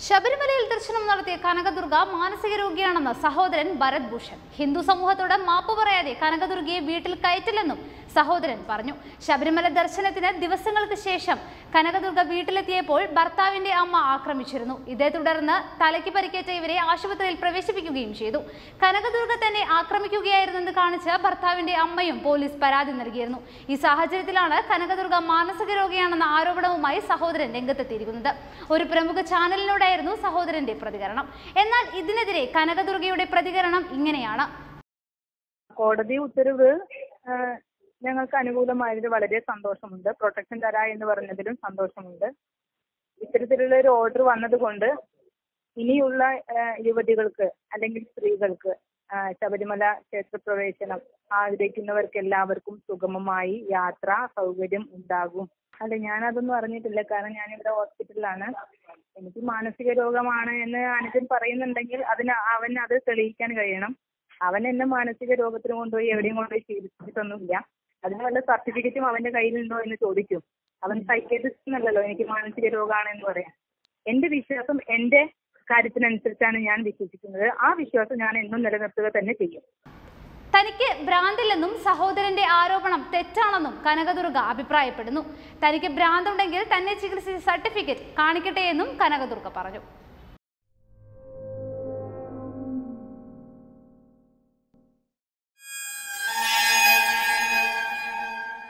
ശബരിമലയിൽ ദർശനം നടത്തിയ കനകദുർഗ മാനസിക രോഗിയാണെന്ന് സഹോദരൻ ഭരത് ഭൂഷൺ. ഹിന്ദു സമൂഹത്തോട് മാപ്പ് പറയാതെ കനകദുർഗയെ വീട്ടിൽ കയറ്റില്ലെന്നും സഹോദരൻ പറഞ്ഞു. ശബരിമല ദർശനത്തിന് ദിവസങ്ങൾക്ക് ശേഷം കനകദുർഗ വീട്ടിലെത്തിയപ്പോൾ ഭർത്താവിന്റെ അമ്മ ആക്രമിച്ചിരുന്നു. ഇതേ തുടർന്ന് തലയ്ക്ക് പരിക്കേറ്റ ഇവരെ ആശുപത്രിയിൽ പ്രവേശിപ്പിക്കുകയും ചെയ്തു. കനകദുർഗ തന്നെ ആക്രമിക്കുകയായിരുന്നെന്ന് കാണിച്ച് ഭർത്താവിന്റെ അമ്മയും പോലീസ് പരാതി നൽകിയിരുന്നു. ഈ സാഹചര്യത്തിലാണ് കനകദുർഗ മാനസിക രോഗിയാണെന്ന ആരോപണവുമായി സഹോദരൻ രംഗത്തെത്തിയിരിക്കുന്നത്. ഒരു പ്രമുഖ ചാനലിനോടായിരുന്നു സഹോദരന്റെ പ്രതികരണം. എന്നാൽ ഇതിനെതിരെ കനകദുർഗയുടെ പ്രതികരണം ഇങ്ങനെയാണ്. കോടതി ഉത്തരവ് ഞങ്ങൾക്ക് അനുകൂലമായതിൽ വളരെ സന്തോഷമുണ്ട്. പ്രൊട്ടക്ഷൻ തരാ എന്ന് പറഞ്ഞതിലും സന്തോഷമുണ്ട്. ഇത്തരത്തിലുള്ള ഒരു ഓർഡർ വന്നതുകൊണ്ട് ഇനിയുള്ള യുവതികൾക്ക് അല്ലെങ്കിൽ സ്ത്രീകൾക്ക് ശബരിമല ക്ഷേത്രപ്രവേശനം ആഗ്രഹിക്കുന്നവർക്ക് എല്ലാവർക്കും സുഗമമായി യാത്രാ സൗകര്യം ഉണ്ടാകും. അല്ല, ഞാനതൊന്നും അറിഞ്ഞിട്ടില്ല. കാരണം ഞാനിവിടെ ഹോസ്പിറ്റലിലാണ്. എനിക്ക് മാനസിക രോഗമാണ് എന്ന് അനുജൻ പറയുന്നുണ്ടെങ്കിൽ അവൻ അത് തെളിയിക്കാൻ കഴിയണം. അവൻ എന്നെ മാനസിക രോഗത്തിന് കൊണ്ടുപോയി എവിടെയും കൊണ്ടുപോയി ചികിത്സിച്ചിട്ടൊന്നുമില്ല. അതിന് വല്ല സർട്ടിഫിക്കറ്റും അവന്റെ കയ്യിലുണ്ടോ എന്ന് ചോദിക്കും. അവൻ സൈക്യാട്രിസ്റ്റ് എന്നല്ലല്ലോ എനിക്ക് മാനസിക രോഗമാണ് എന്ന് പറയാം. എന്റെ വിശ്വാസം എന്റെ കാര്യത്തിനനുസരിച്ചാണ് ഞാൻ വിശ്വസിക്കുന്നത്. ആ വിശ്വാസം ഞാൻ എന്നും നിലനിർത്തുക തന്നെ ചെയ്യും. തനിക്ക് ഭ്രാന്തില്ലെന്നും സഹോദരന്റെ ആരോപണം തെറ്റാണെന്നും കനകദുർഗ അഭിപ്രായപ്പെടുന്നു. തനിക്ക് ഭ്രാന്തുണ്ടെങ്കിൽ തന്നെ ചികിത്സിച്ച സർട്ടിഫിക്കറ്റ് കാണിക്കട്ടെ എന്നും കനകദുർഗ പറഞ്ഞു.